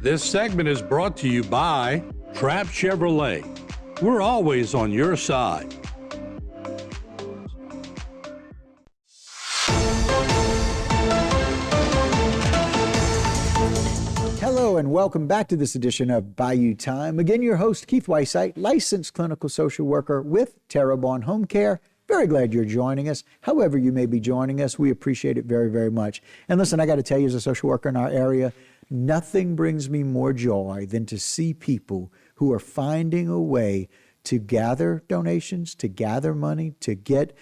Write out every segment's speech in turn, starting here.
This segment is brought to you by Trap Chevrolet. We're always on your side. Hello and welcome back to this edition of Bayou Time. Again, your host, Keith Weissite, licensed clinical social worker with Terrebonne Home Care. Very glad you're joining us. However you may be joining us, we appreciate it very, very much. And listen, I got to tell you, as a social worker in our area, nothing brings me more joy than to see people who are finding a way to gather donations, to gather money, to get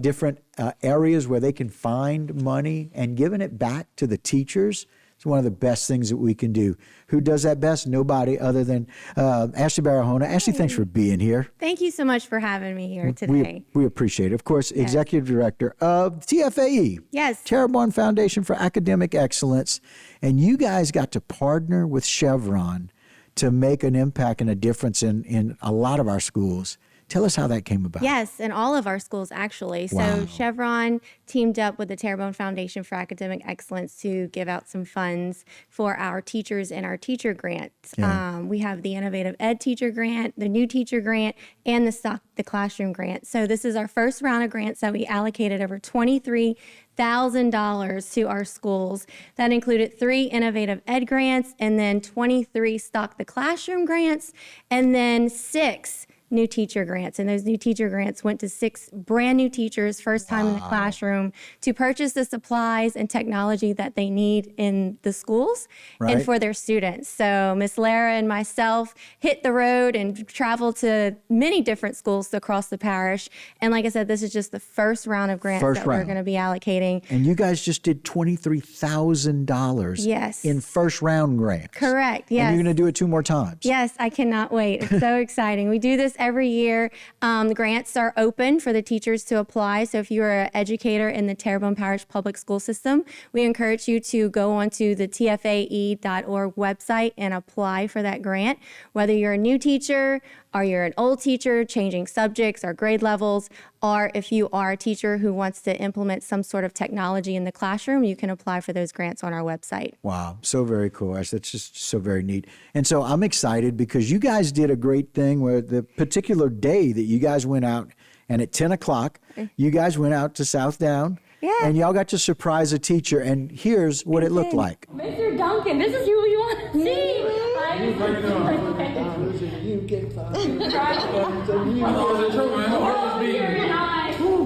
different areas where they can find money and giving it back to the teachers. It's one of the best things that we can do. Who does that best? Nobody other than Ashley Barahona. Ashley, thanks for being here. Thank you so much for having me here today. We appreciate it. Of course, yes. Executive Director of TFAE. Yes. Terrebonne Foundation for Academic Excellence. And you guys got to partner with Chevron to make an impact and a difference in a lot of our schools. Tell us how that came about. Yes, in all of our schools, actually. Wow. So Chevron teamed up with the Terrebonne Foundation for Academic Excellence to give out some funds for our teachers and our teacher grants. Yeah. We have the Innovative Ed Teacher Grant, the New Teacher Grant, and the Stock the Classroom Grant. So this is our first round of grants that we allocated over $23,000 to our schools. That included 3 Innovative Ed grants and then 23 Stock the Classroom grants and then 6 new teacher grants. And those new teacher grants went to 6 brand new teachers, first time in the classroom, to purchase the supplies and technology that they need in the schools and for their students. So Miss Lara and myself hit the road and traveled to many different schools across the parish. And like I said, this is just the first round of grants that we're going to be allocating. And you guys just did $23,000 yes. in first round grants. Correct, yes. And you're going to do it 2 more times. Yes, I cannot wait. It's so exciting. We do this every year. The grants are open for the teachers to apply. So if you're an educator in the Terrebonne Parish Public School System, we encourage you to go onto the TFAE.org website and apply for that grant. Whether you're a new teacher or you're an old teacher changing subjects or grade levels, or if you are a teacher who wants to implement some sort of technology in the classroom, you can apply for those grants on our website. Wow, so very cool, Ash. That's just so very neat. And so I'm excited because you guys did a great thing where the particular day that you guys went out, and at 10 o'clock, you guys went out to South Down, and y'all got to surprise a teacher, and here's what it looked like. Mr. Duncan, this is who you want to see.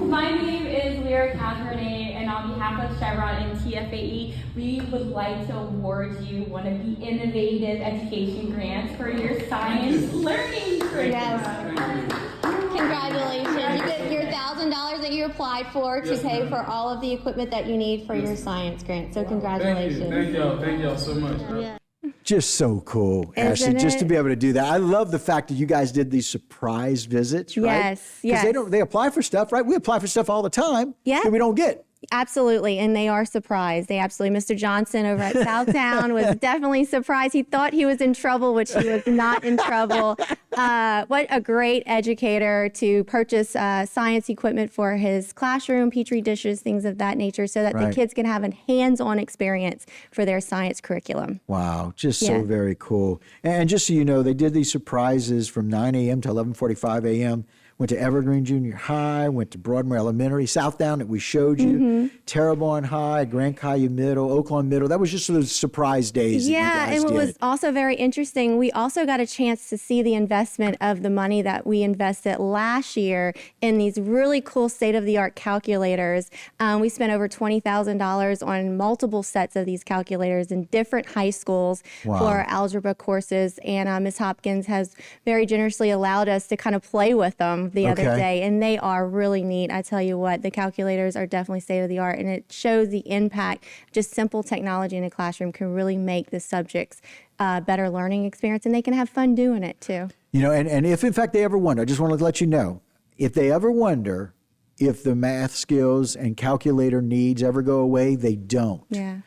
My name is Lyra Catherine, and on behalf of Chevron and TFAE, we would like to award you one of the innovative education grants for your science learning curriculum. Yes. Congratulations. You get your $1,000 that you applied for to pay for all of the equipment that you need for your science grant. So congratulations. Thank y'all so much. Yeah. Just so cool, Ashley, just to be able to do that. I love the fact that you guys did these surprise visits, right? Yes, yes. Because they apply for stuff, right? We apply for stuff all the time that we don't get. Absolutely, and they are surprised. They absolutely, Mr. Johnson over at Southtown was definitely surprised. He thought he was in trouble, which he was not in trouble. What a great educator to purchase science equipment for his classroom, Petri dishes, things of that nature, so that the kids can have a hands-on experience for their science curriculum. Wow, just so very cool. And just so you know, they did these surprises from 9 a.m. to 11:45 a.m., went to Evergreen Junior High, went to Broadmoor Elementary, Southdown that we showed you, Terrebonne High, Grand Caillou Middle, Oaklawn Middle. That was just those surprise days that you guys and what did. was also very interesting, we also got a chance to see the investment of the money that we invested last year in these really cool state-of-the-art calculators. We spent over $20,000 on multiple sets of these calculators in different high schools for our algebra courses, and Ms. Hopkins has very generously allowed us to kind of play with them the other day, and they are really neat. I tell you what, the calculators are definitely state of the art, and it shows the impact just simple technology in a classroom can really make the subjects better learning experience, and they can have fun doing it too. You know, and if in fact they ever wonder, I just want to let you know, if they ever wonder if the math skills and calculator needs ever go away, they don't. Yeah.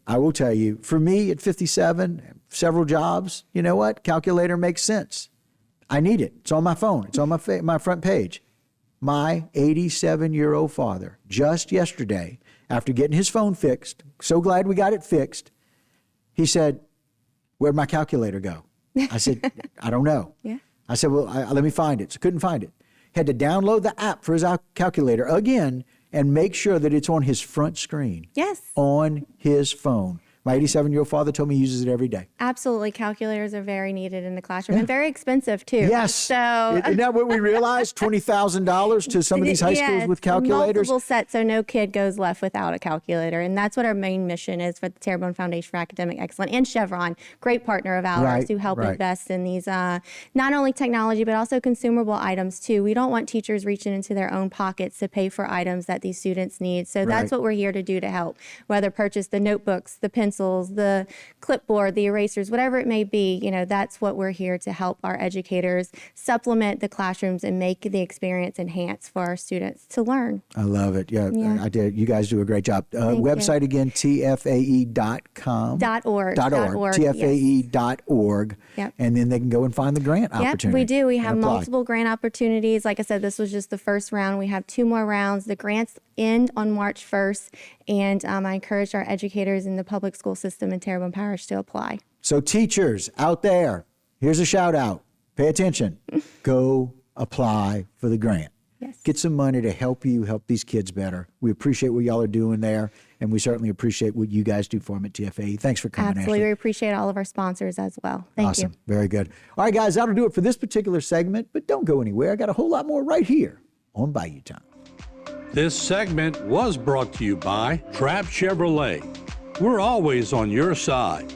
I will tell you, for me at 57, several jobs, you know what? Calculator makes sense. I need it. It's on my phone. It's on my front page. My 87-year-old father, just yesterday, after getting his phone fixed, so glad we got it fixed, he said, Where'd my calculator go? I said, I don't know. Yeah. I said, well, let me find it. So couldn't find it. Had to download the app for his calculator again and make sure that it's on his front screen. Yes. On his phone. My 87-year-old father told me he uses it every day. Absolutely. Calculators are very needed in the classroom and very expensive too. Yes. So Isn't that what we realized? $20,000 to some of these high schools with calculators? Multiple sets, so no kid goes left without a calculator. And that's what our main mission is for the Terrebonne Foundation for Academic Excellence and Chevron, great partner of ours Right, who help right. invest in these not only technology, but also consumable items too. We don't want teachers reaching into their own pockets to pay for items that these students need. So that's Right. what we're here to do to help, whether purchase the notebooks, the pencils, the clipboard, the erasers, whatever it may be. That's what we're here to help our educators supplement the classrooms and make the experience enhanced for our students to learn. I love it. Yeah, Yeah. I did. You guys do a great job. Website again, TFAE.com. .org. TFAE.org. Yep. And then they can go and find the grant opportunity. Yep, we do. We have and apply. multiple grant opportunities. Like I said, this was just the first round. We have 2 more rounds. The grants end on March 1st. And I encourage our educators in the public school system in Terrebonne Parish to apply. So teachers out there, here's a shout out. Pay attention. Go apply for the grant. Yes. Get some money to help these kids better. We appreciate what y'all are doing there, and we certainly appreciate what you guys do for them at TFAE. Thanks for coming, Absolutely. Ashley. We appreciate all of our sponsors as well. Thank Awesome. you. Very good. All right, guys, that'll do it for this particular segment, but don't go anywhere. I got a whole lot more right here on Bayou Time. This segment was brought to you by Trapp Chevrolet. We're always on your side.